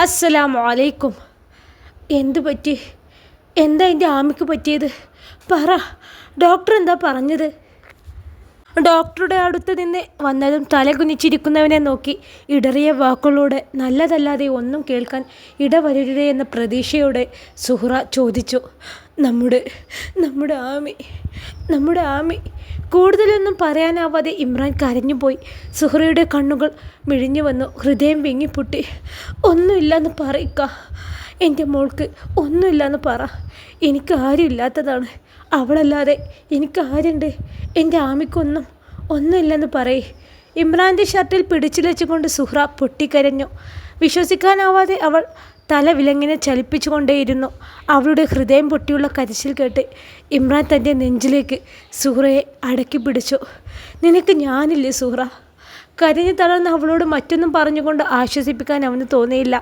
അസ്സലാമു അലൈക്കും. എന്തു പറ്റി? എന്താ എൻ്റെ ആമിക്ക് പറ്റിയത്? പറ, ഡോക്ടർ എന്താ പറഞ്ഞത്? ഡോക്ടറുടെ അടുത്ത് നിന്ന് വന്നതും തലകുനിച്ചിരിക്കുന്നവനെ നോക്കി ഇടറിയ വാക്കുകളോടെ നല്ലതല്ലാതെ ഒന്നും കേൾക്കാൻ ഇടവരരുതേ എന്ന പ്രതീക്ഷയോടെ സുഹ്റ ചോദിച്ചു. നമ്മുടെ നമ്മുടെ ആമി നമ്മുടെ ആമി കൂടുതലൊന്നും പറയാനാവാതെ ഇമ്രാൻ കരഞ്ഞുപോയി. സുഹ്റയുടെ കണ്ണുകൾ മിഴിഞ്ഞു വന്നു. ഹൃദയം വിങ്ങിപ്പൊട്ടി. ഒന്നുമില്ലെന്ന് പറയിക്ക, എൻ്റെ മോൾക്ക് ഒന്നുമില്ലെന്ന് പറ. എനിക്ക് ആരും ഇല്ലാത്തതാണ്. അവളല്ലാതെ എനിക്ക് ആരുണ്ട്? എൻ്റെ ഒന്നുമില്ലെന്ന് പറയേ. ഇമ്രാൻ്റെ ഷർട്ടിൽ പിടിച്ചുലച്ചുകൊണ്ട് സുഹ്റ പൊട്ടിക്കരഞ്ഞു. വിശ്വസിക്കാനാവാതെ അവൾ തല വിലങ്ങിനെ ചലിപ്പിച്ചുകൊണ്ടേയിരുന്നു. അവളുടെ ഹൃദയം പൊട്ടിയുള്ള കരച്ചിൽ കേട്ട് ഇമ്രാൻ തൻ്റെ നെഞ്ചിലേക്ക് സുഹ്റയെ അടക്കി പിടിച്ചു. നിനക്ക് ഞാനില്ലേ സുഹ്റ? കരഞ്ഞു തളർന്ന് അവളോട് മറ്റൊന്നും പറഞ്ഞുകൊണ്ട് ആശ്വസിപ്പിക്കാൻ അവന് തോന്നിയില്ല.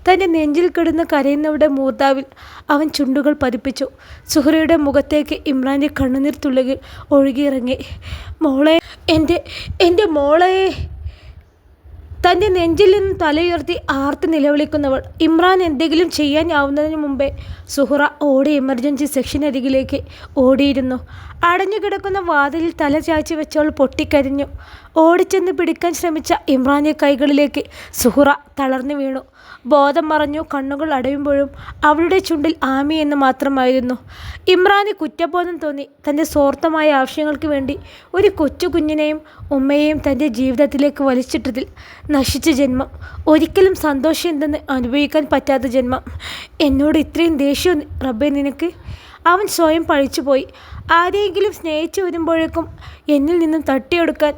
തൻ്റെ നെഞ്ചിൽ കിടന്ന് കരയുന്നവരുടെ മൂർധാവിൽ അവൻ ചുണ്ടുകൾ പതിപ്പിച്ചു. സുഹ്റയുടെ മുഖത്തേക്ക് ഇമ്രാൻ്റെ കണ്ണുനീർ തുള്ളികൾ ഒഴുകിയിറങ്ങി. മോളെ, എൻ്റെ മോളെ! തൻ്റെ നെഞ്ചിൽ നിന്ന് തലയുയർത്തി ആർത്ത് നിലവിളിക്കുന്നവൾ. ഇമ്രാൻ എന്തെങ്കിലും ചെയ്യാനാവുന്നതിന് മുമ്പേ സുഹ്റ ഓടി എമർജൻസി സെക്ഷനരികിലേക്ക് ഓടിയിരുന്നു. അടഞ്ഞു കിടക്കുന്ന വാതിലിൽ തല ചായ്ച്ചു വെച്ചവൾ പൊട്ടിക്കരിഞ്ഞു. ഓടിച്ചെന്ന് പിടിക്കാൻ ശ്രമിച്ച ഇമ്രാൻ്റെ കൈകളിലേക്ക് സുഹ്റ തളർന്നു വീണു. ബോധം മറഞ്ഞു. കണ്ണുകൾ അടയുമ്പോഴും അവളുടെ ചുണ്ടിൽ ആമി എന്ന് മാത്രമായിരുന്നു. ഇമ്രാന് കുറ്റബോധം തോന്നി. തൻ്റെ സ്വാർത്ഥമായ ആവശ്യങ്ങൾക്ക് വേണ്ടി ഒരു കൊച്ചു കുഞ്ഞിനെയും ഉമ്മയെയും തൻ്റെ ജീവിതത്തിലേക്ക് വലിച്ചിട്ടതിൽ നശിച്ച ജന്മം. ഒരിക്കലും സന്തോഷം എന്തെന്ന് അനുഭവിക്കാൻ പറ്റാത്ത ജന്മം. എന്നോട് ഇത്രയും ദേഷ്യം റബ്ബേ നിനക്ക്? അവൻ സ്വയം പഴിച്ചുപോയി. ആരെയെങ്കിലും സ്നേഹിച്ചു വരുമ്പോഴേക്കും എന്നിൽ നിന്നും തട്ടിയെടുക്കാൻ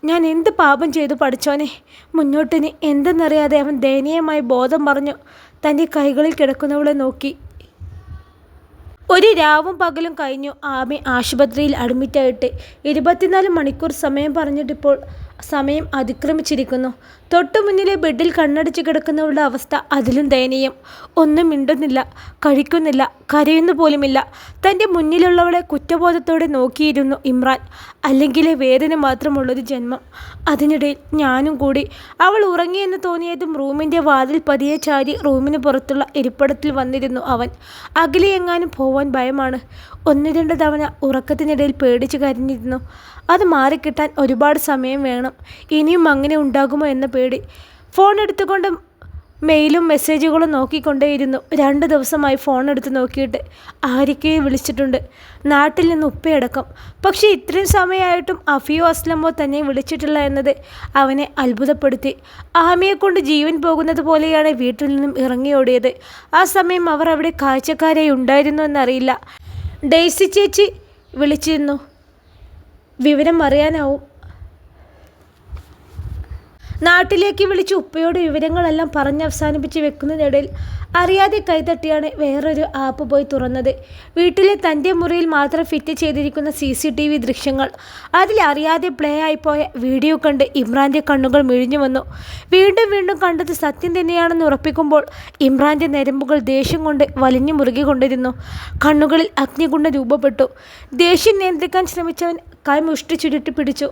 ഞാൻ എന്ത് പാപം ചെയ്തു പഠിച്ചോനെ? മുന്നോട്ടിന് എന്തെന്നറിയാതെ അവൻ ദയനീയമായി ബോധം മറഞ്ഞു തൻ്റെ കൈകളിൽ കിടക്കുന്നവളെ നോക്കി. ഒരു രാവും പകലും കഴിഞ്ഞു ആമി ആശുപത്രിയിൽ അഡ്മിറ്റായിട്ട്. 24 മണിക്കൂർ സമയം പറഞ്ഞിട്ടിപ്പോൾ സമയം അതിക്രമിച്ചിരിക്കുന്നു. തൊട്ടു മുന്നിലെ ബെഡിൽ കണ്ണടിച്ച് കിടക്കുന്നവളുടെ അവസ്ഥ അതിലും ദയനീയം. ഒന്നും മിണ്ടുന്നില്ല, കഴിക്കുന്നില്ല, കരയുന്നു പോലുമില്ല. തൻ്റെ മുന്നിലുള്ളവളെ കുറ്റബോധത്തോടെ നോക്കിയിരുന്നു ഇമ്രാൻ. അല്ലെങ്കിലേ വേദന മാത്രമുള്ളൊരു ജന്മം. അതിനിടയിൽ ഞാനും കൂടി. അവൾ ഉറങ്ങിയെന്ന് തോന്നിയതും റൂമിൻ്റെ വാതിൽ പതിയെ ചാരി റൂമിന് പുറത്തുള്ള ഇരിപ്പിടത്തിൽ വന്നിരുന്നു അവൻ. അകലെ എങ്ങാനും പോവാൻ ഭയമാണ്. 1-2 തവണ ഉറക്കത്തിനിടയിൽ പേടിച്ച് കരഞ്ഞിരുന്നു. അത് മാറിക്കിട്ടാൻ ഒരുപാട് സമയം വേണം. ഇനിയും അങ്ങനെ ഉണ്ടാകുമോ എന്ന പേടി. ഫോൺ എടുത്തുകൊണ്ട് മെയിലും മെസ്സേജുകളും നോക്കിക്കൊണ്ടേയിരുന്നു. 2 ദിവസമായി ഫോൺ എടുത്ത് നോക്കിയിട്ട് ആരൊക്കെയോ വിളിച്ചിട്ടുണ്ട്, നാട്ടിൽ നിന്ന് ഉപ്പയടക്കം. പക്ഷേ ഇത്രയും സമയമായിട്ടും അഫിയോ അസ്ലമോ തന്നെ വിളിച്ചിട്ടില്ല എന്നത് അവനെ അത്ഭുതപ്പെടുത്തി. ആമിയെക്കൊണ്ട് ജീവൻ പോകുന്നത് പോലെയാണ് വീട്ടിൽ നിന്നും ഇറങ്ങിയോടിയത്. ആ സമയം അവർ അവിടെ കാഴ്ചക്കാരായി ഉണ്ടായിരുന്നു എന്നറിയില്ല. ഡെയ്സി ചേച്ചി വിളിച്ചിരുന്നു. വിവരം അറിയാനാവും. നാട്ടിലേക്ക് വിളിച്ച് ഉപ്പയോട് വിവരങ്ങളെല്ലാം പറഞ്ഞവസാനിപ്പിച്ച് വെക്കുന്നതിനിടയിൽ അറിയാതെ കൈതട്ടിയാണ് വേറൊരു ആപ്പ് പോയി തുറന്നത്. വീട്ടിലെ തൻ്റെ മുറിയിൽ മാത്രം ഫിറ്റ് ചെയ്തിരിക്കുന്ന CCTV ദൃശ്യങ്ങൾ. അതിൽ അറിയാതെ പ്ലേ ആയിപ്പോയ വീഡിയോ കണ്ട് ഇമ്രാൻ്റെ കണ്ണുകൾ മിഴിഞ്ഞു വന്നു. വീണ്ടും വീണ്ടും കണ്ടത് സത്യം തന്നെയാണെന്ന് ഉറപ്പിക്കുമ്പോൾ ഇമ്രാൻ്റെ ഞരമ്പുകൾ ദേഷ്യം കൊണ്ട് വലിഞ്ഞു മുറുകിക്കൊണ്ടിരുന്നു. കണ്ണുകളിൽ അഗ്നികുണ്ഡം രൂപപ്പെട്ടു. ദേഷ്യം നിയന്ത്രിക്കാൻ ശ്രമിച്ചവൻ കൈ മുഷ്ടി ചുരുട്ടി പിടിച്ചു.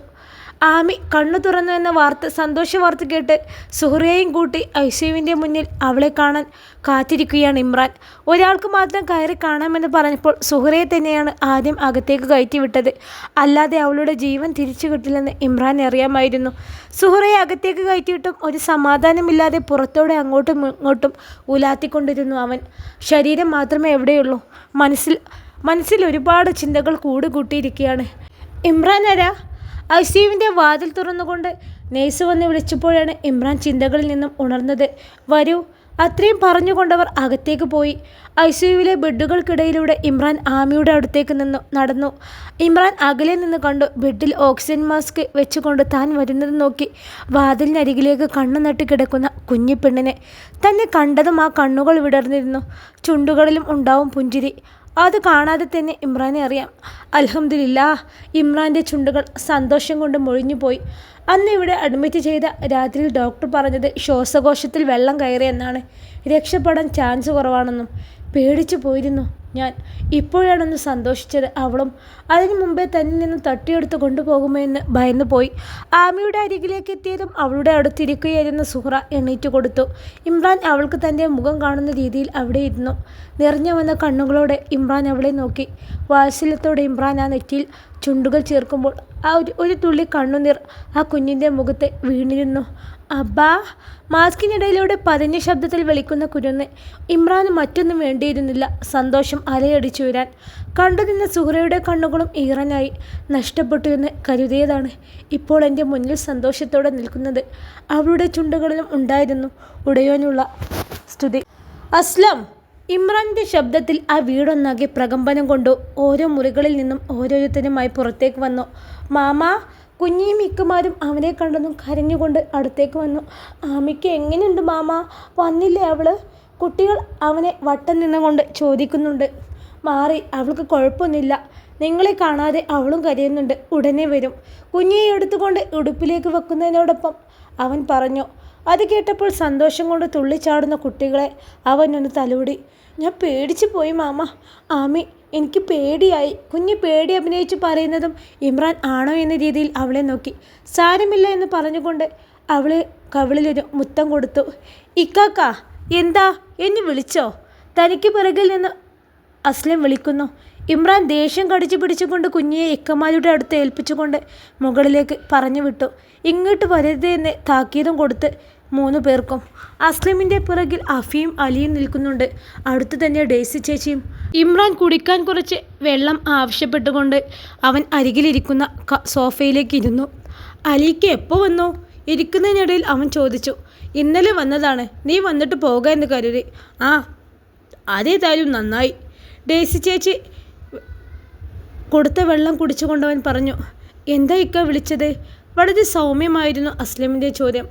ആമി കണ്ണു തുറന്നു എന്ന സന്തോഷ വാർത്ത കേട്ട് സുഹ്റയെയും കൂട്ടി ഐസിയുവിൻ്റെ മുന്നിൽ അവളെ കാണാൻ കാത്തിരിക്കുകയാണ് ഇമ്രാൻ. ഒരാൾക്ക് മാത്രം കയറി കാണാമെന്ന് പറഞ്ഞപ്പോൾ സുഹ്റയെ തന്നെയാണ് ആദ്യം അകത്തേക്ക് കയറ്റിവിട്ടത്. അല്ലാതെ അവളുടെ ജീവൻ തിരിച്ചു കിട്ടില്ലെന്ന് ഇമ്രാൻ അറിയാമായിരുന്നു. സുഹ്റയെ അകത്തേക്ക് കയറ്റിയിട്ടും ഒരു സമാധാനമില്ലാതെ പുറത്തോടെ അങ്ങോട്ടും ഇങ്ങോട്ടും ഉലാത്തിക്കൊണ്ടിരുന്നു അവൻ. ശരീരം മാത്രമേ എവിടെയുള്ളൂ. മനസ്സിൽ ഒരുപാട് ചിന്തകൾ കൂടുകൂട്ടിയിരിക്കുകയാണ്. ഇമ്രാൻ ആരാ? ഐസിയുവിൻ്റെ വാതിൽ തുറന്നുകൊണ്ട് നേഴ്സ് വന്ന് വിളിച്ചപ്പോഴാണ് ഇമ്രാൻ ചിന്തകളിൽ നിന്നും ഉണർന്നത്. വരൂ, അത്രയും പറഞ്ഞുകൊണ്ടവർ അകത്തേക്ക് പോയി. ഐസിയുവിലെ ബെഡുകൾക്കിടയിലൂടെ ഇമ്രാൻ ആമിയുടെ അടുത്തേക്ക് നടന്നു. ഇമ്രാൻ അകലെ നിന്ന് കണ്ടു. ബെഡിൽ ഓക്സിജൻ മാസ്ക് വെച്ചുകൊണ്ട് താൻ വരുന്നത് നോക്കി വാതിലിനരികിലേക്ക് കണ്ണു നട്ടി കിടക്കുന്ന കുഞ്ഞു പെണ്ണിനെ. തന്നെ കണ്ടതും ആ കണ്ണുകൾ വിടർന്നിരുന്നു. ചുണ്ടുകളിലും ഉണ്ടാവും പുഞ്ചിരി. അത് കാണാതെ തന്നെ ഇമ്രാനെ അറിയാം. അൽഹംദുലില്ലാഹ്, ഇമ്രാൻ്റെ ചുണ്ടുകൾ സന്തോഷം കൊണ്ട് മൊഴിഞ്ഞുപോയി. അന്ന് ഇവിടെ അഡ്മിറ്റ് ചെയ്ത രാത്രിയിൽ ഡോക്ടർ പറഞ്ഞത് ശ്വാസകോശത്തിൽ വെള്ളം കയറിയെന്നാണ്. രക്ഷപ്പെടാൻ ചാൻസ് കുറവാണെന്നും. പേടിച്ചു പോയിരുന്നു ഞാൻ. ഇപ്പോഴാണൊന്ന് സന്തോഷിച്ചത്. അവളും അതിനു മുമ്പേ തന്നിൽ നിന്നും തട്ടിയെടുത്ത് കൊണ്ടുപോകുമോ എന്ന് ഭയന്നു പോയി. ആമിയുടെ അരികിലേക്ക് എത്തിയതും അവളുടെ അടുത്തിരിക്കുകയായിരുന്ന സുഹ്റ എണീറ്റ് കൊടുത്തു. ഇമ്രാൻ അവൾക്ക് തൻ്റെ മുഖം കാണുന്ന രീതിയിൽ അവിടെ ഇരുന്നു. നിറഞ്ഞു വന്ന കണ്ണുകളോടെ ഇമ്രാൻ അവളെ നോക്കി. വാത്സല്യത്തോടെ ഇമ്രാൻ ആ നെറ്റിയിൽ ചുണ്ടുകൾ ചേർക്കുമ്പോൾ ഒരു തുള്ളി കണ്ണുനീർ ആ കുഞ്ഞിൻ്റെ മുഖത്ത് വീണിരുന്നു. അബ്ബാ! മാസ്കിനിടയിലൂടെ പതിഞ്ഞ ശബ്ദത്തിൽ വിളിക്കുന്ന കുരുന്ന്. ഇമ്രാന് മറ്റൊന്നും വേണ്ടിയിരുന്നില്ല, സന്തോഷം അലയടിച്ചു വരാൻ. കണ്ടുനിന്ന സുഹ്റയുടെ കണ്ണുകളും ഈറനായി. നഷ്ടപ്പെട്ടു എന്ന് കരുതിയതാണ് ഇപ്പോൾ എൻ്റെ മുന്നിൽ സന്തോഷത്തോടെ നിൽക്കുന്നത്. അവളുടെ ചുണ്ടുകളിലും ഉണ്ടായിരുന്നു ഉടയോനുള്ള സ്തുതി. അസ്ലം! ഇമ്രാൻ്റെ ശബ്ദത്തിൽ ആ വീടൊന്നാകെ പ്രകമ്പനം കൊണ്ടു. ഓരോ മുറികളിൽ നിന്നും ഓരോരുത്തരുമായി പുറത്തേക്ക് വന്നു. മാമാ! കുഞ്ഞിയും ഇക്കുമാരും അവനെ കണ്ടതും കരഞ്ഞുകൊണ്ട് അടുത്തേക്ക് വന്നു. ആമിക്ക് എങ്ങനെയുണ്ട് മാമാ? വന്നില്ലേ അവള്? കുട്ടികൾ അവനെ വട്ടം നിന്നുകൊണ്ട് ചോദിക്കുന്നുണ്ട്. മാറി, അവൾക്ക് കുഴപ്പമൊന്നുമില്ല. നിങ്ങളെ കാണാതെ അവളും കരയുന്നുണ്ട്. ഉടനെ വരും. കുഞ്ഞിയെ എടുത്തുകൊണ്ട് ഉടുപ്പിലേക്ക് വെക്കുന്നതിനോടൊപ്പം അവൻ പറഞ്ഞു. അത് കേട്ടപ്പോൾ സന്തോഷം കൊണ്ട് തുള്ളിച്ചാടുന്ന കുട്ടികളെ അവനൊന്ന് തലോടി. ഞാൻ പേടിച്ചു പോയി മാമ. ആമി, എനിക്ക് പേടിയായി. കുഞ്ഞ് പേടി അഭിനയിച്ച് പറയുന്നതും ഇമ്രാൻ ആണോ എന്ന രീതിയിൽ അവളെ നോക്കി. സാരമില്ല എന്ന് പറഞ്ഞുകൊണ്ട് അവളെ കവിളിലൊരു മുത്തം കൊടുത്തു. ഇക്കാക്ക, എന്താ എന്നെ വിളിച്ചോ? തനിക്ക് പിറകിൽ നിന്ന് അസ്ലം വിളിക്കുന്നു. ഇമ്രാൻ ദേഷ്യം കടിച്ചു പിടിച്ചുകൊണ്ട് കുഞ്ഞിയെ ഇക്കമാരുടെ അടുത്ത് ഏൽപ്പിച്ചുകൊണ്ട് മുകളിലേക്ക് പറഞ്ഞു വിട്ടു. ഇങ്ങോട്ട് വരരുത് എന്ന് താക്കീതും കൊടുത്ത് 3 പേർക്കും. അസ്ലമിൻ്റെ പിറകിൽ അഫിയും അലിയും നിൽക്കുന്നുണ്ട്. അടുത്തു തന്നെ ഡേസി ചേച്ചിയും. ഇമ്രാൻ കുടിക്കാൻ കുറച്ച് വെള്ളം ആവശ്യപ്പെട്ടുകൊണ്ട് അവൻ അരികിലിരിക്കുന്ന സോഫയിലേക്ക് ഇരുന്നു. അലിക്ക് എപ്പോൾ വന്നു? ഇരിക്കുന്നതിനിടയിൽ അവൻ ചോദിച്ചു. ഇന്നലെ വന്നതാണ്. നീ വന്നിട്ട് പോകാൻ എന്ന് കരുതി. ആ, അതേതായാലും നന്നായി. ഡേസി ചേച്ചി കൊടുത്ത വെള്ളം കുടിച്ചുകൊണ്ടവൻ പറഞ്ഞു. എന്താ ഇക്ക വിളിച്ചത്? വളരെ സൗമ്യമായിരുന്നു അസ്ലമിൻ്റെ ചോദ്യം.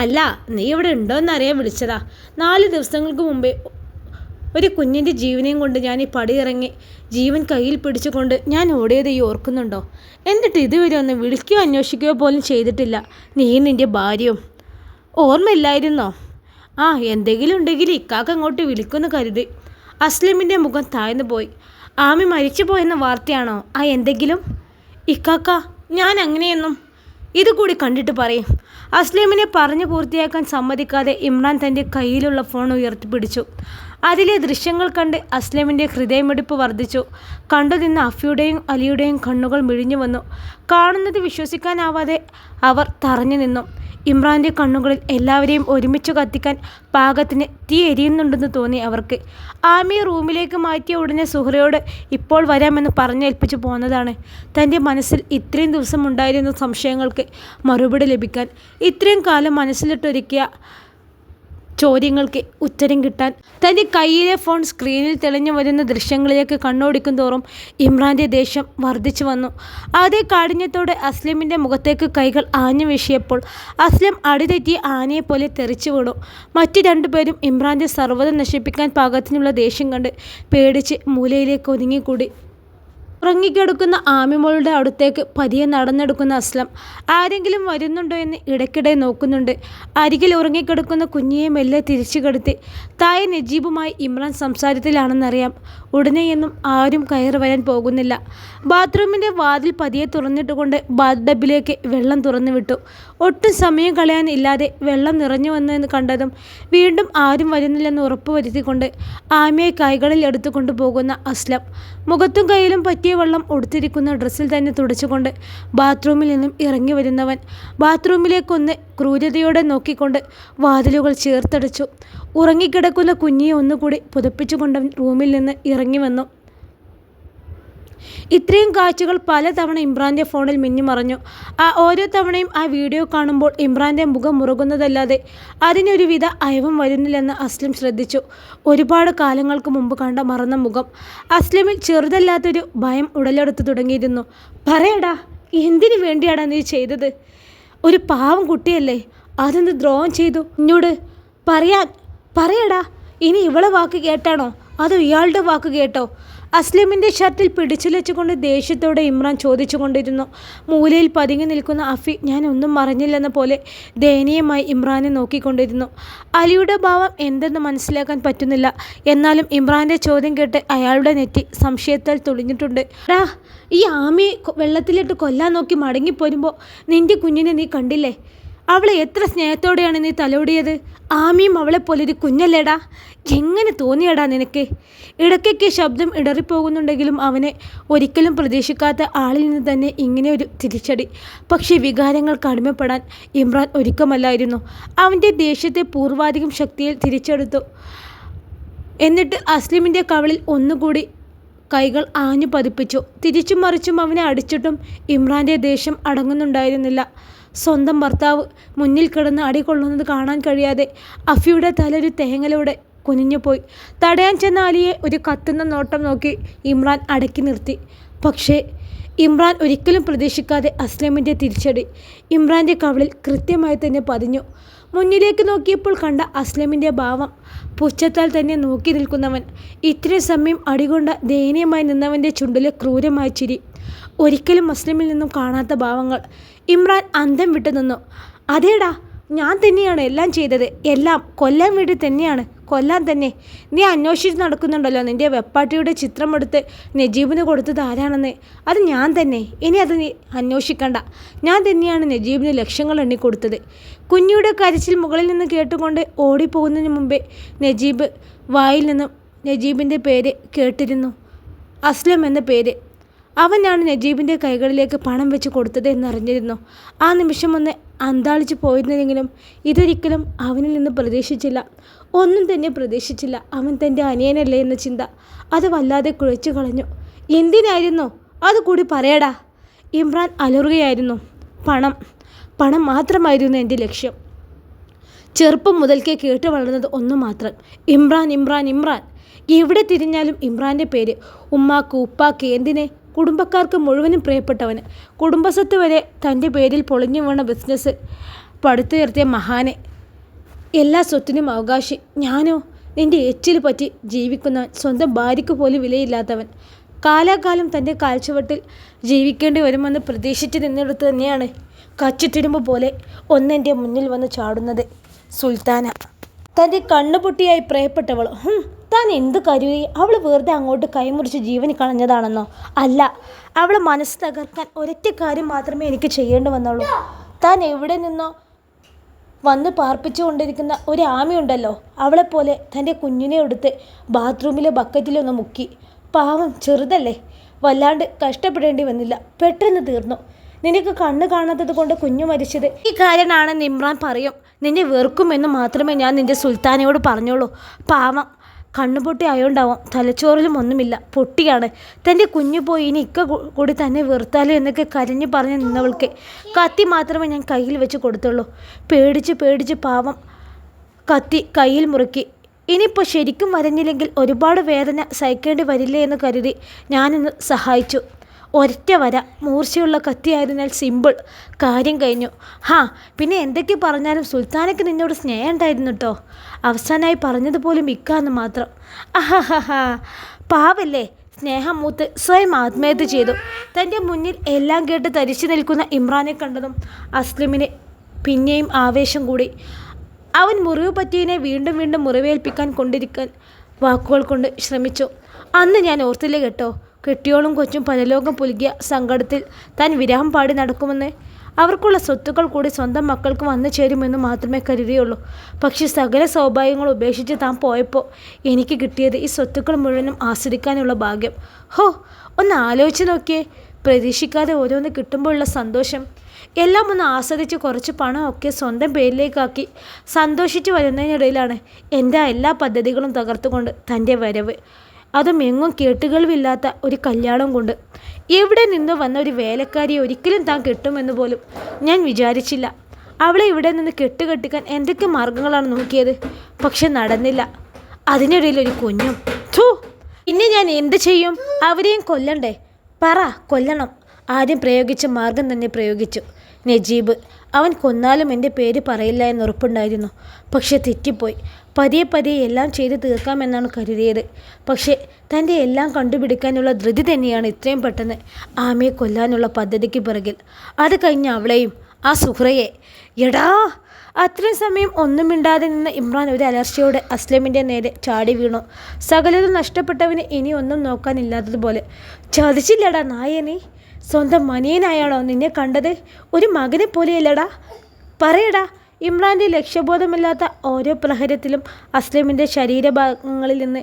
അല്ല, നീ ഇവിടെ ഉണ്ടോയെന്നറിയാൻ വിളിച്ചതാ. 4 ദിവസങ്ങൾക്ക് മുമ്പേ ഒരു കുഞ്ഞിൻ്റെ ജീവനെയും കൊണ്ട് ഞാൻ ഈ പടിയിറങ്ങി ജീവൻ കയ്യിൽ പിടിച്ചുകൊണ്ട് ഞാൻ ഓടിയത് ഈ ഓർക്കുന്നുണ്ടോ? എന്നിട്ട് ഇതുവരെ ഒന്ന് വിളിക്കുകയോ അന്വേഷിക്കുകയോ പോലും ചെയ്തിട്ടില്ല. നീ നിൻ്റെ ഭാര്യയും. ഓർമ്മയില്ലായിരുന്നോ? ആ, എന്തെങ്കിലും ഉണ്ടെങ്കിൽ ഇക്കാക്ക അങ്ങോട്ട് വിളിക്കുമെന്ന് കരുതി. അസ്ലമിൻ്റെ മുഖം താഴ്ന്നു പോയി. ആമി മരിച്ചു പോയെന്ന വാർത്തയാണോ ആ എന്തെങ്കിലും? ഇക്കാക്ക, ഞാൻ അങ്ങനെയൊന്നും. ഇതുകൂടി കണ്ടിട്ട് പറയും. അസ്ലമിനെ പറഞ്ഞു പൂർത്തിയാക്കാൻ സമ്മതിക്കാതെ ഇമ്രാൻ തൻ്റെ കയ്യിലുള്ള ഫോൺ ഉയർത്തിപ്പിടിച്ചു. അതിലെ ദൃശ്യങ്ങൾ കണ്ട് അസ്ലമിൻ്റെ ഹൃദയമിടിപ്പ് വർദ്ധിച്ചു. കണ്ടുനിന്ന അഫിയുടെയും അലിയുടെയും കണ്ണുകൾ മിഴിഞ്ഞു വന്നു. കാണുന്നത് വിശ്വസിക്കാനാവാതെ അവർ തറഞ്ഞു നിന്നു. ഇമ്രാൻ്റെ കണ്ണുകളിൽ എല്ലാവരെയും ഒരുമിച്ച് കത്തിക്കാൻ പാകത്തിന് തീ എരിയുന്നുണ്ടെന്ന് തോന്നി അവർക്ക്. ആമിയെ റൂമിലേക്ക് മാറ്റിയ ഉടനെ സുഹ്റയോട് ഇപ്പോൾ വരാമെന്ന് പറഞ്ഞേൽപ്പിച്ചു പോന്നതാണ്. തൻ്റെ മനസ്സിൽ ഇത്രയും ദിവസം ഉണ്ടായിരുന്ന സംശയങ്ങൾക്ക് മറുപടി ലഭിക്കാൻ, ഇത്രയും കാലം മനസ്സിലിട്ടൊരുക്കിയ ചോദ്യങ്ങൾക്ക് ഉത്തരം കിട്ടാൻ. തൻ്റെ കയ്യിലെ ഫോൺ സ്ക്രീനിൽ തെളിഞ്ഞു വരുന്ന ദൃശ്യങ്ങളിലേക്ക് കണ്ണോടിക്കും തോറും ഇമ്രാൻ്റെ ദേഷ്യം വർദ്ധിച്ചു വന്നു. അതേ കാഠിന്യത്തോടെ അസ്ലമിൻ്റെ മുഖത്തേക്ക് കൈകൾ ആഞ്ഞു വീശിയപ്പോൾ അസ്ലം അടിതെറ്റിയ ആനയെപ്പോലെ തെറിച്ചു വീണു. മറ്റു 2 പേരും ഇമ്രാൻ്റെ സർവ്വത നശിപ്പിക്കാൻ പാകത്തിനുള്ള ദേഷ്യം കണ്ട് പേടിച്ച് മൂലയിലേക്ക് ഒതുങ്ങിക്കൂടി. ഉറങ്ങിക്കിടക്കുന്ന ആമിമോളുടെ അടുത്തേക്ക് പതിയെ നടന്നെടുക്കുന്ന അസ്ലം ആരെങ്കിലും വരുന്നുണ്ടോ എന്ന് ഇടയ്ക്കിടെ നോക്കുന്നുണ്ട്. അരികിൽ ഉറങ്ങിക്കിടക്കുന്ന കുഞ്ഞിയെ മെല്ലെ തിരിച്ചു കിടത്തി താഴെ നജീബുമായി ഇമ്രാൻ സംസാരത്തിലാണെന്നറിയാം. ഉടനെയൊന്നും ആരും കയറി വരാൻ പോകുന്നില്ല. ബാത്റൂമിൻ്റെ വാതിൽ പതിയെ തുറന്നിട്ടുകൊണ്ട് ബാത്ത് ടബിലേക്ക് വെള്ളം തുറന്നു വിട്ടു. ഒട്ടും സമയം കളയാനില്ലാതെ വെള്ളം നിറഞ്ഞു വന്നെന്ന് കണ്ടതും വീണ്ടും ആരും വരുന്നില്ലെന്ന് ഉറപ്പുവരുത്തിക്കൊണ്ട് ആമിയെ കൈകളിൽ എടുത്തു കൊണ്ടുപോകുന്ന അസ്ലം മുഖത്തും കയ്യിലും പറ്റിയ വെള്ളം ഉടുത്തിരിക്കുന്ന ഡ്രസ്സിൽ തന്നെ തുടച്ചുകൊണ്ട് ബാത്റൂമിൽ നിന്നും ഇറങ്ങി വരുന്നവൻ ബാത്റൂമിലേക്കൊന്ന് ക്രൂരതയോടെ നോക്കിക്കൊണ്ട് വാതിലുകൾ ചേർത്തടച്ചു. ഉറങ്ങിക്കിടക്കുന്ന കുഞ്ഞിയെ ഒന്നുകൂടി പുതപ്പിച്ചുകൊണ്ടവൻ റൂമിൽ നിന്ന് ഇറങ്ങി വന്നു. ഇത്രയും കാഴ്ചകൾ പലതവണ ഇമ്രാൻ്റെ ഫോണിൽ മിന്നിമറഞ്ഞു. ഓരോ തവണയും ആ വീഡിയോ കാണുമ്പോൾ ഇമ്രാൻ്റെ മുഖം മുറുകുന്നതല്ലാതെ അതിനൊരുവിധ അയവും വരുന്നില്ലെന്ന് അസ്ലം ശ്രദ്ധിച്ചു. ഒരുപാട് കാലങ്ങൾക്ക് മുമ്പ് കണ്ട മറന്ന മുഖം. അസ്ലമിൽ ചെറുതല്ലാത്തൊരു ഭയം ഉടലെടുത്തു തുടങ്ങിയിരുന്നു. പറയടാ, എന്തിനു വേണ്ടിയാടാ നീ ചെയ്തത്? ഒരു പാവം കുട്ടിയല്ലേ, അതെന്ത് ദ്രോഹം ചെയ്തു എന്നോട് പറയടാ. ഇനി ഇവളെ വാക്ക് കേട്ടാണോ അതോ ഇയാളുടെ വാക്ക് കേട്ടോ? അസ്ലമിൻ്റെ ഷർട്ടിൽ പിടിച്ചുലച്ചുകൊണ്ട് ദേഷ്യത്തോടെ ഇമ്രാൻ ചോദിച്ചുകൊണ്ടിരുന്നു. മൂലയിൽ പതുങ്ങി നിൽക്കുന്ന അഫി ഞാൻ ഒന്നും മറഞ്ഞില്ലെന്ന പോലെ ദയനീയമായി ഇമ്രാനെ നോക്കിക്കൊണ്ടിരുന്നു. അലിയുടെ ഭാവം എന്തെന്ന് മനസ്സിലാക്കാൻ പറ്റുന്നില്ല. എന്നാലും ഇമ്രാൻ്റെ ചോദ്യം കേട്ട് അയാളുടെ നെറ്റി സംശയത്താൽ തുളിഞ്ഞിട്ടുണ്ട്. ടാ, ഈ ആമിയെ വെള്ളത്തിലിട്ട് കൊല്ലാൻ നോക്കി മടങ്ങിപ്പോരുമ്പോൾ നിൻ്റെ കുഞ്ഞിനെ നീ കണ്ടില്ലേ? അവളെ എത്ര സ്നേഹത്തോടെയാണ് നീ തലോടിയത്. ആമിയും അവളെപ്പോലൊരു കുഞ്ഞല്ലേടാ. എങ്ങനെ തോന്നിയടാ നിനക്ക്? ഇടയ്ക്കൊക്കെ ശബ്ദം ഇടറിപ്പോകുന്നുണ്ടെങ്കിലും അവനെ ഒരിക്കലും പ്രതീക്ഷിക്കാത്ത ആളിൽ നിന്ന് തന്നെ ഇങ്ങനെ ഒരു തിരിച്ചടി. പക്ഷേ വികാരങ്ങൾക്ക് അടിമപ്പെടാൻ ഇമ്രാൻ ഒരുക്കമല്ലായിരുന്നു. അവൻ്റെ ദേഷ്യത്തെ പൂർവാധികം ശക്തിയിൽ തിരിച്ചെടുത്തു. എന്നിട്ട് അസ്ലിമിൻ്റെ കവളിൽ ഒന്നുകൂടി കൈകൾ ആഞ്ഞു പതിപ്പിച്ചു. തിരിച്ചും മറിച്ചും അവനെ അടിച്ചിട്ടും ഇമ്രാൻ്റെ ദേഷ്യം അടങ്ങുന്നുണ്ടായിരുന്നില്ല. സ്വന്തം ഭർത്താവ് മുന്നിൽ കിടന്ന് അടികൊള്ളുന്നത് കാണാൻ കഴിയാതെ അഫിയുടെ തല ഒരു തേങ്ങലോടെ കുനിഞ്ഞുപോയി. തടയാൻ ചെന്ന അലിയെ ഒരു കത്തുന്ന നോട്ടം നോക്കി ഇമ്രാൻ അടക്കി നിർത്തി. പക്ഷേ ഇമ്രാൻ ഒരിക്കലും പ്രതീക്ഷിക്കാതെ അസ്ലമിൻ്റെ തിരിച്ചടി ഇമ്രാൻ്റെ കവളിൽ കൃത്യമായി തന്നെ പതിഞ്ഞു. മുന്നിലേക്ക് നോക്കിയപ്പോൾ കണ്ട അസ്ലമിൻ്റെ ഭാവം പുച്ഛത്താൽ തന്നെ നോക്കി നിൽക്കുന്നവൻ. ഇത്രയും സമയം അടികൊണ്ട ദയനീയമായി നിന്നവൻ്റെ ചുണ്ടിലെ ക്രൂരമായ ചിരി. ഒരിക്കലും അസ്ലമിൽ നിന്നും കാണാത്ത ഭാവങ്ങൾ. ഇമ്രാൻ അന്തം വിട്ടു നിന്നു. അതേടാ, ഞാൻ തന്നെയാണ് എല്ലാം ചെയ്തത്. എല്ലാം കൊല്ലാൻ വേണ്ടി തന്നെയാണ്. കൊല്ലാൻ തന്നെ. നീ അന്വേഷിച്ച് നടക്കുന്നുണ്ടല്ലോ നിൻ്റെ വെപ്പാട്ടിയുടെ ചിത്രമെടുത്ത് നജീബിന് കൊടുത്തത് ആരാണെന്ന്. അത് ഞാൻ തന്നെ. ഇനി അത് നീ അന്വേഷിക്കണ്ട. ഞാൻ തന്നെയാണ് നജീബിന് ലക്ഷങ്ങൾ എണ്ണിക്കൊടുത്തത്. കുഞ്ഞിയുടെ കരച്ചിൽ മുകളിൽ നിന്ന് കേട്ടുകൊണ്ട് ഓടിപ്പോകുന്നതിന് മുമ്പേ നജീബ് വായിൽ നിന്നും നജീബിൻ്റെ പേര് കേട്ടിരുന്നു. അസ്ലം എന്ന പേര്. അവനാണ് നജീബിൻ്റെ കൈകളിലേക്ക് പണം വെച്ച് കൊടുത്തത് എന്നറിഞ്ഞിരുന്നു. ആ നിമിഷം ഒന്ന് അന്താളിച്ച് പോയിരുന്നെങ്കിലും ഇതൊരിക്കലും അവനിൽ നിന്ന് പ്രതീക്ഷിച്ചില്ല. ഒന്നും തന്നെ പ്രതീക്ഷിച്ചില്ല. അവൻ തൻ്റെ അനിയനല്ലേ എന്ന ചിന്ത അത് വല്ലാതെ കുഴച്ചു കളഞ്ഞു. എന്തിനായിരുന്നു? അതുകൂടി പറയടാ. ഇമ്രാൻ അലറുകയായിരുന്നു. പണം മാത്രമായിരുന്നു എൻ്റെ ലക്ഷ്യം. ചെറുപ്പം മുതൽക്കേ കേട്ട് വളർന്നത് ഒന്നു മാത്രം, ഇമ്രാൻ ഇമ്രാൻ ഇമ്രാൻ. എവിടെ തിരിഞ്ഞാലും ഇമ്രാൻ്റെ പേര്. ഉമ്മാക്ക് ഉപ്പാക്ക് എന്തിനെ, കുടുംബക്കാർക്ക് മുഴുവനും പ്രിയപ്പെട്ടവന്. കുടുംബസ്വത്ത് വരെ തൻ്റെ പേരിൽ പൊളിഞ്ഞു വീണ ബിസിനസ് പടുത്തുയർത്തിയ മഹാനെ. എല്ലാ സ്വത്തിനും അവകാശി. ഞാനോ നിൻ്റെ എച്ചിൽ പറ്റി ജീവിക്കുന്നവൻ. സ്വന്തം ഭാര്യയ്ക്ക് പോലും വിലയില്ലാത്തവൻ. കാലാകാലം തൻ്റെ കാഴ്ചവട്ടിൽ ജീവിക്കേണ്ടി വരുമെന്ന് പ്രതീക്ഷിച്ച് നിന്നെടുത്ത് തന്നെയാണ് കച്ചിത്തിരുമ്പ് പോലെ ഒന്നെൻ്റെ മുന്നിൽ വന്ന് ചാടുന്നത് സുൽത്താന. തൻ്റെ കണ്ണുപൊട്ടിയായി പ്രിയപ്പെട്ടവൾ. താൻ എന്ത് കരുതി? അവൾ വെറുതെ അങ്ങോട്ട് കൈമുറിച്ച് ജീവന് കളഞ്ഞതാണെന്നോ? അല്ല, അവളെ മനസ്സ് തകർക്കാൻ ഒരൊറ്റ കാര്യം മാത്രമേ എനിക്ക് ചെയ്യേണ്ടി വന്നുള്ളൂ. താൻ എവിടെ നിന്നോ വന്ന് പാർപ്പിച്ചുകൊണ്ടിരിക്കുന്ന ഒരു ആമയുണ്ടല്ലോ, അവളെപ്പോലെ തൻ്റെ കുഞ്ഞിനെ എടുത്ത് ബാത്റൂമിലെ ബക്കറ്റിലൊന്ന് മുക്കി. പാവം ചെറുതല്ലേ, വല്ലാണ്ട് കഷ്ടപ്പെടേണ്ടി വന്നില്ല. പെട്ടെന്ന് തീർന്നു. നിനക്ക് കണ്ണ് കാണാത്തത് കൊണ്ട് കുഞ്ഞു മരിച്ചത് ഈ കാര്യമാണെന്ന് ഇമ്രാൻ പറയും. നിന്നെ വെറുക്കുമെന്ന് മാത്രമേ ഞാൻ നിൻ്റെ സുൽത്താനയോട് പറഞ്ഞോളൂ. പാവം കണ്ണുപൊട്ടി ആയോണ്ടാവും. തലച്ചോറിലും ഒന്നുമില്ല, പൊട്ടിയാണ്. തൻ്റെ കുഞ്ഞു പോയി ഇനി ഇക്ക കൂടി തന്നെ വെറുത്താലോ എന്നൊക്കെ കരഞ്ഞു പറഞ്ഞ് നിന്നവൾക്ക് കത്തി മാത്രമേ ഞാൻ കയ്യിൽ വെച്ച് കൊടുത്തുള്ളൂ. പേടിച്ച് പാവം കത്തി കയ്യിൽ മുറുക്കി. ഇനിയിപ്പോൾ ശരിക്കും വരഞ്ഞില്ലെങ്കിൽ ഒരുപാട് വേദന സഹിക്കേണ്ടി വരില്ലേ എന്ന് കരുതി ഞാനിന്ന് സഹായിച്ചു. ഒരൊറ്റ വര, മൂർച്ചയുള്ള കത്തിയായതിനാൽ സിമ്പിൾ. കാര്യം കഴിഞ്ഞു. പിന്നെ എന്തൊക്കെ പറഞ്ഞാലും സുൽത്താനയ്ക്ക് നിന്നോട് സ്നേഹം ഉണ്ടായിരുന്നു കേട്ടോ. അവസാനമായി പറഞ്ഞതുപോലും ഇക്കാന്ന് മാത്രം. പാവല്ലേ, സ്നേഹം മൂത്ത് സ്വയം ആത്മഹത്യ ചെയ്തു. തൻ്റെ മുന്നിൽ എല്ലാം കേട്ട് തരിച്ചു നിൽക്കുന്ന ഇമ്രാനെ കണ്ടതും അസ്ലിമിന് പിന്നെയും ആവേശം കൂടി. അവൻ മുറിവ് പറ്റിയതിനെ വീണ്ടും മുറിവേൽപ്പിക്കാൻ കൊണ്ടിരിക്കാൻ വാക്കുകൾ കൊണ്ട് ശ്രമിച്ചു. അന്ന് ഞാൻ ഓർത്തില്ല കേട്ടോ, കെട്ടിയോളും കൊച്ചും പരലോകം പുലുകിയ സങ്കടത്തിൽ താൻ വിരഹം പാടി നടക്കുമെന്ന്. അവർക്കുള്ള സ്വത്തുക്കൾ കൂടി സ്വന്തം മക്കൾക്ക് വന്നു ചേരുമെന്ന് മാത്രമേ കരുതിയുള്ളൂ. പക്ഷേ സകല സൗഭാഗ്യങ്ങൾ ഉപേക്ഷിച്ച് താൻ പോയപ്പോൾ എനിക്ക് കിട്ടിയത് ഈ സ്വത്തുക്കൾ മുഴുവനും ആസ്വദിക്കാനുള്ള ഭാഗ്യം. ഒന്ന് ആലോചിച്ച് നോക്കിയേ. പ്രതീക്ഷിക്കാതെ ഓരോന്ന് കിട്ടുമ്പോഴുള്ള സന്തോഷം. എല്ലാം ഒന്ന് ആസ്വദിച്ച് കുറച്ച് പണമൊക്കെ സ്വന്തം പേരിലേക്കാക്കി സന്തോഷിച്ച് വരുന്നതിനിടയിലാണ് എൻ്റെ എല്ലാ പദ്ധതികളും തകർത്തുകൊണ്ട് തൻ്റെ വരവ്. അതും എങ്ങും കേട്ടുകേൾവില്ലാത്ത ഒരു കല്യാണം കൊണ്ട്. എവിടെ നിന്ന് വന്ന ഒരു വേലക്കാരിയെ ഒരിക്കലും താൻ കിട്ടുമെന്ന് പോലും ഞാൻ വിചാരിച്ചില്ല. അവളെ ഇവിടെ നിന്ന് കെട്ടുകെട്ടിക്കാൻ എന്തൊക്കെ മാർഗങ്ങളാണ് നോക്കിയത്, പക്ഷെ നടന്നില്ല. അതിനിടയിൽ ഒരു കുഞ്ഞും. ഇനി ഞാൻ എന്ത് ചെയ്യും? അവരെയും കൊല്ലണ്ടേ? പറ, കൊല്ലണം. ആദ്യം പ്രയോഗിച്ച മാർഗം തന്നെ പ്രയോഗിച്ചു. നജീബ് അവൻ കൊന്നാലും എൻ്റെ പേര് പറയില്ല എന്നുറപ്പുണ്ടായിരുന്നു. പക്ഷെ തെറ്റിപ്പോയി. പതിയെ പതിയെ എല്ലാം ചെയ്ത് തീർക്കാമെന്നാണ് കരുതിയത്. പക്ഷേ തൻ്റെ എല്ലാം കണ്ടുപിടിക്കാനുള്ള ധൃതി തന്നെയാണ് ഇത്രയും പെട്ടെന്ന് ആമയെ കൊല്ലാനുള്ള പദ്ധതിക്ക് പിറകിൽ. അത് കഴിഞ്ഞ് അവളെയും ആ സുഹ്റയെ. എടാ! അത്രയും സമയം ഒന്നും മിണ്ടാതെ നിന്ന് ഇമ്രാൻ ഒരു അലർച്ചയോടെ അസ്ലമിൻ്റെ നേരെ ചാടി വീണു. സകലതും നഷ്ടപ്പെട്ടവന് ഇനി ഒന്നും നോക്കാനില്ലാത്തതുപോലെ. ചതിച്ചില്ലടാ നായേ നീ. സ്വന്തം മനിയനായാണോ നിന്നെ കണ്ടത്? ഒരു മകനെ പോലെയല്ലടാ. പറയടാ. ഇമ്രാൻ്റെ ലക്ഷ്യബോധമില്ലാത്ത ഓരോ പ്രഹരത്തിലും അസ്ലമിൻ്റെ ശരീരഭാഗങ്ങളിൽ നിന്ന്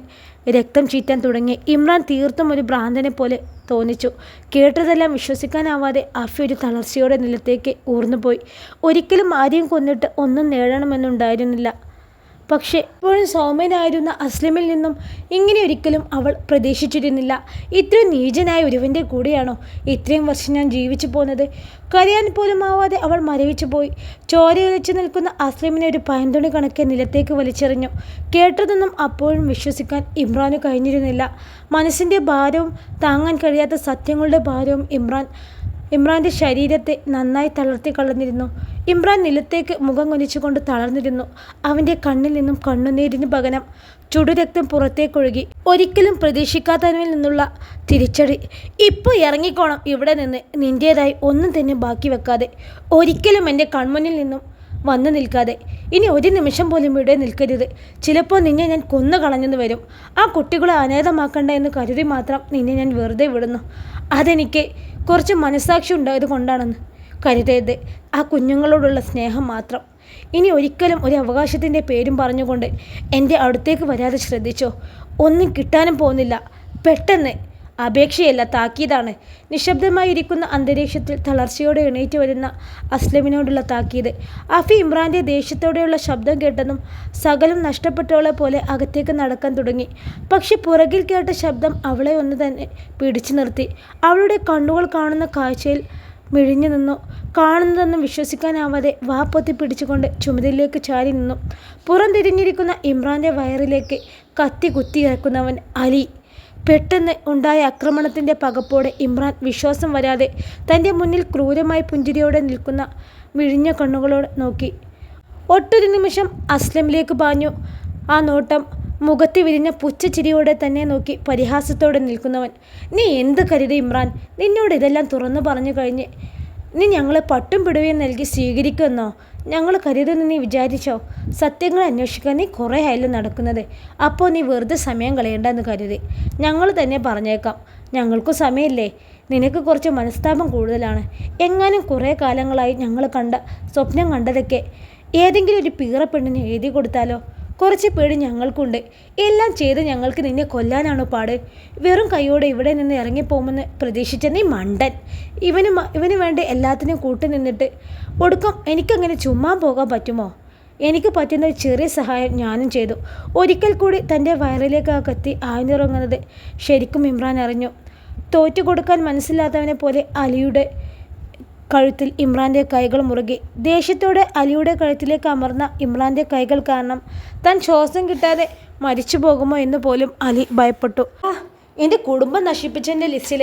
രക്തം ചീറ്റാൻ തുടങ്ങി. ഇമ്രാൻ തീർത്തും ഒരു ഭ്രാന്തനെ പോലെ തോന്നിച്ചു. കേട്ടതെല്ലാം വിശ്വസിക്കാനാവാതെ അഫി ഒരു തളർച്ചയോടെ നിലത്തേക്ക് ഊർന്നുപോയി. ഒരിക്കലും ആരെയും കൊന്നിട്ട് ഒന്നും നേടണമെന്നുണ്ടായിരുന്നില്ല. പക്ഷേ ഇപ്പോഴും സൗമ്യനായിരുന്ന അസ്ലമിൽ നിന്നും ഇങ്ങനെ ഒരിക്കലും അവൾ പ്രതീക്ഷിച്ചിരുന്നില്ല. ഇത്രയും നീചനായ ഒരുവൻ്റെ കൂടെയാണോ ഇത്രയും വർഷം ഞാൻ ജീവിച്ചു പോന്നത്? കരയാൻ പോലും ആവാതെ അവൾ മരവിച്ചു പോയി. ചോരയൊലിച്ചു നിൽക്കുന്ന അസ്ലമിനെ ഒരു പയന്തുണി കണക്കെ നിലത്തേക്ക് വലിച്ചെറിഞ്ഞു. കേട്ടതൊന്നും അപ്പോഴും വിശ്വസിക്കാൻ ഇമ്രാന് കഴിഞ്ഞിരുന്നില്ല. മനസ്സിൻ്റെ ഭാരവും താങ്ങാൻ കഴിയാത്ത സത്യങ്ങളുടെ ഭാരവും ഇമ്രാൻ്റെ ശരീരത്തെ നന്നായി തളർത്തി കളഞ്ഞിരുന്നു. ഇമ്രാൻ നിലത്തേക്ക് മുഖം കുനിച്ചുകൊണ്ട് തളർന്നിരുന്നു. അവൻ്റെ കണ്ണിൽ നിന്നും കണ്ണുനീരിന് പകരം ചുടുരക്തം പുറത്തേക്കൊഴുകി. ഒരിക്കലും പ്രതീക്ഷിക്കാത്തവനിൽ നിന്നുള്ള തിരിച്ചടി. ഇപ്പോൾ ഇറങ്ങിക്കോണം ഇവിടെ നിന്ന്. നിൻ്റേതായി ഒന്നും തന്നെ ബാക്കി വെക്കാതെ. ഒരിക്കലും എൻ്റെ കൺമുന്നിൽ നിന്നും വന്നു നിൽക്കാതെ. ഇനി ഒരു നിമിഷം പോലും ഇവിടെ നിൽക്കരുത്. ചിലപ്പോൾ നിന്നെ ഞാൻ കൊന്നു കളഞ്ഞെന്ന് വരും. ആ കുട്ടികളെ അനാഥമാക്കണ്ട എന്ന് കരുതി മാത്രം നിന്നെ ഞാൻ വെറുതെ വിടുന്നു. അതെനിക്ക് കുറച്ച് മനസ്സാക്ഷി ഉണ്ടായത് കൊണ്ടാണെന്ന് കരുതരുത്. ആ കുഞ്ഞുങ്ങളോടുള്ള സ്നേഹം മാത്രം. ഇനി ഒരിക്കലും ഒരു അവകാശത്തിൻ്റെ പേരും പറഞ്ഞുകൊണ്ട് എൻ്റെ അടുത്തേക്ക് വരാതെ ശ്രദ്ധിച്ചോ. ഒന്നും കിട്ടാനും പോകുന്നില്ല. പെട്ടെന്ന്. അപേക്ഷയല്ല, താക്കീതാണ്. നിശബ്ദമായിരിക്കുന്ന അന്തരീക്ഷത്തിൽ തളർച്ചയോടെ എണീറ്റ് വരുന്ന അസ്ലമിനോടുള്ള താക്കീത്. അഫി ഇമ്രാൻ്റെ ദേഷ്യത്തോടെയുള്ള ശബ്ദം കേട്ടതും സകലം നഷ്ടപ്പെട്ടവളെ പോലെ അകത്തേക്ക് നടക്കാൻ തുടങ്ങി. പക്ഷെ പുറകിൽ കേട്ട ശബ്ദം അവളെ ഒന്ന് തന്നെ പിടിച്ചു നിർത്തി. അവളുടെ കണ്ണുകൾ കാണുന്ന കാഴ്ചയിൽ മിഴിഞ്ഞു നിന്നു. കാണുന്നതെന്നും വിശ്വസിക്കാനാവാതെ വാപ്പൊത്തി പിടിച്ചുകൊണ്ട് ചുമരിലേക്ക് ചാരി നിന്നു. പുറംതിരിഞ്ഞിരിക്കുന്ന ഇമ്രാൻ്റെ വയറിലേക്ക് കത്തി കുത്തിയിറക്കുന്നവൻ അലി. പെട്ടെന്ന് ഉണ്ടായ ആക്രമണത്തിൻ്റെ പകപ്പോടെ ഇമ്രാൻ വിശ്വാസം വരാതെ തൻ്റെ മുന്നിൽ ക്രൂരമായി പുഞ്ചിരിയോടെ നിൽക്കുന്ന മിഴിഞ്ഞ കണ്ണുകളോട് നോക്കി. ഒട്ടൊരു നിമിഷം അസ്ലമിലേക്ക് പാഞ്ഞു. ആ നോട്ടം മുഖത്ത് വിരിഞ്ഞ പുച്ഛച്ചിരിയോടെ തന്നെ നോക്കി പരിഹാസത്തോടെ നിൽക്കുന്നവൻ. നീ എന്ത് കരുതി ഇമ്രാൻ? നിന്നോട് ഇതെല്ലാം തുറന്നു പറഞ്ഞു കഴിഞ്ഞ് നീ ഞങ്ങളെ പട്ടും പിടുവയും നൽകി സ്വീകരിക്കുമെന്നോ ഞങ്ങൾ കരുതുന്നു നീ വിചാരിച്ചോ? സത്യങ്ങൾ അന്വേഷിക്കാൻ നീ കുറേ ആയാലും നടക്കുന്നത്. അപ്പോൾ നീ വെറുതെ സമയം കളയണ്ടെന്ന് കരുതി. ഞങ്ങൾ തന്നെ പറഞ്ഞേക്കാം, ഞങ്ങൾക്കും സമയമില്ലേ? നിനക്ക് കുറച്ച് മനസ്താപം കൂടുതലാണ്. എങ്ങാനും കുറേ കാലങ്ങളായി ഞങ്ങൾ കണ്ട സ്വപ്നം കണ്ടതൊക്കെ ഏതെങ്കിലും ഒരു പീറ പെണ്ണിന് എഴുതി കൊടുത്താലോ? കുറച്ച് പേടി ഞങ്ങൾക്കുണ്ട്. എല്ലാം ചെയ്ത് ഞങ്ങൾക്ക് നിന്നെ കൊല്ലാനാണോ പാട്? വെറും കൈയോടെ ഇവിടെ നിന്ന് ഇറങ്ങിപ്പോകുമെന്ന് പ്രതീക്ഷിച്ച നീ മണ്ടൻ. ഇവന് വേണ്ടി എല്ലാത്തിനും കൂട്ടി നിന്നിട്ട് ഒടുക്കം എനിക്കങ്ങനെ ചുമ്മാ പോകാൻ പറ്റുമോ? എനിക്ക് പറ്റുന്ന ഒരു ചെറിയ സഹായം ഞാനും ചെയ്തു. ഒരിക്കൽ കൂടി തൻ്റെ വയറിലേക്ക് ആ കത്തി ആഴ്ന്നിറങ്ങുന്നത് ശരിക്കും ഇമ്രാൻ അറിഞ്ഞു. തോറ്റു കൊടുക്കാൻ മനസ്സിലാത്തവനെ പോലെ അലിയുടെ കഴുത്തിൽ ഇമ്രാൻ്റെ കൈകൾ മുറുകി. ദേഷ്യത്തോടെ അലിയുടെ കഴുത്തിലേക്ക് അമർന്ന ഇമ്രാൻ്റെ കൈകൾ കാരണം താൻ ശ്വാസം കിട്ടാതെ മരിച്ചു പോകുമോ എന്ന് പോലും അലി ഭയപ്പെട്ടു. എൻ്റെ കുടുംബം നശിപ്പിച്ചതിൻ്റെ ലിസ്റ്റിൽ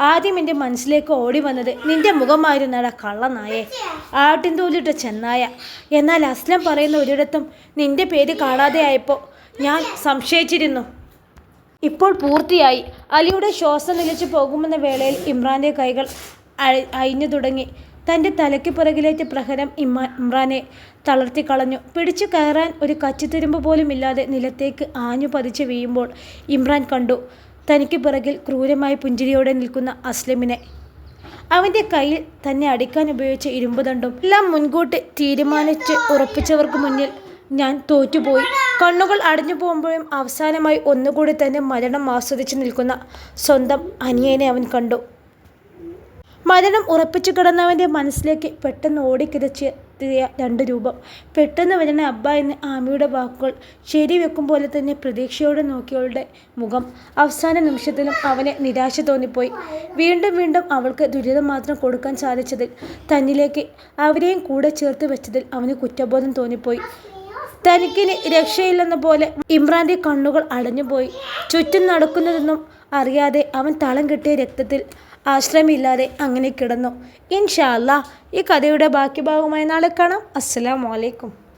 ആദ്യം എൻ്റെ മനസ്സിലേക്ക് ഓടി വന്നത് നിൻ്റെ മുഖമായിരുന്നടാ കള്ളനായെ, ആട്ടിൻതോലിട്ട ചെന്നായ. എന്നാൽ അസ്ലം പറയുന്ന ഒരിടത്തും നിൻ്റെ പേര് കാണാതെ ആയപ്പോൾ ഞാൻ സംശയിച്ചിരുന്നു. ഇപ്പോൾ പൂർത്തിയായി. അലിയുടെ ശ്വാസം നിലച്ചു പോകുമെന്ന വേളയിൽ ഇമ്രാൻ്റെ കൈകൾ അയഞ്ഞു തുടങ്ങി. തൻ്റെ തലയ്ക്ക് പിറകിലേറ്റ പ്രഹരം ഇമ്രാനെ തളർത്തിക്കളഞ്ഞു. പിടിച്ചു കയറാൻ ഒരു കച്ചിത്തുരുമ്പ് പോലും ഇല്ലാതെ നിലത്തേക്ക് ആഞ്ഞു പതിച്ച് വീഴുമ്പോൾ ഇമ്രാൻ കണ്ടു തനിക്ക് പിറകിൽ ക്രൂരമായ പുഞ്ചിരിയോടെ നിൽക്കുന്ന അസ്ലമിനെ. അവൻ്റെ കയ്യിൽ തന്നെ അടിക്കാൻ ഉപയോഗിച്ച ഇരുമ്പുദണ്ടും. എല്ലാം മുൻകൂട്ടി തീരുമാനിച്ച് ഉറപ്പിച്ചവർക്ക് മുന്നിൽ ഞാൻ തോറ്റുപോയി. കണ്ണുകൾ അടഞ്ഞു പോകുമ്പോഴും അവസാനമായി ഒന്നുകൂടി തന്നെ മരണം ആസ്വദിച്ച് നിൽക്കുന്ന സ്വന്തം അനിയനെ അവൻ കണ്ടു. മരണം ഉറപ്പിച്ചു കിടന്നവൻ്റെ മനസ്സിലേക്ക് പെട്ടെന്ന് ഓടിക്കിതച്ചെത്തിയ രണ്ട് രൂപം. പെട്ടെന്ന് വരുന്ന അബ്ബ എന്ന് ആമിയുടെ വാക്കുകൾ ശരിവെക്കും പോലെ തന്നെ പ്രതീക്ഷയോടെ നോക്കിയവളുടെ മുഖം. അവസാന നിമിഷത്തിലും അവന് നിരാശ തോന്നിപ്പോയി. വീണ്ടും വീണ്ടും അവൾക്ക് ദുരിതം മാത്രം കൊടുക്കാൻ സാധിച്ചതിൽ, തന്നിലേക്ക് അവരെയും കൂടെ ചേർത്ത് വെച്ചതിൽ അവന് കുറ്റബോധം തോന്നിപ്പോയി. തനിക്കിനി രക്ഷയില്ലെന്ന പോലെ ഇമ്രാൻ്റെ കണ്ണുകൾ അടഞ്ഞുപോയി. ചുറ്റും നടക്കുന്നതെന്നും അറിയാതെ അവൻ തളം കെട്ടിയ രക്തത്തിൽ ആശ്രയമില്ലാതെ അങ്ങനെ കിടന്നു. ഇൻഷാ അല്ലാ ഈ കഥയുടെ ബാക്കി ഭാഗമായി നാളെ കാണാം. അസ്സലാമു അലൈക്കും.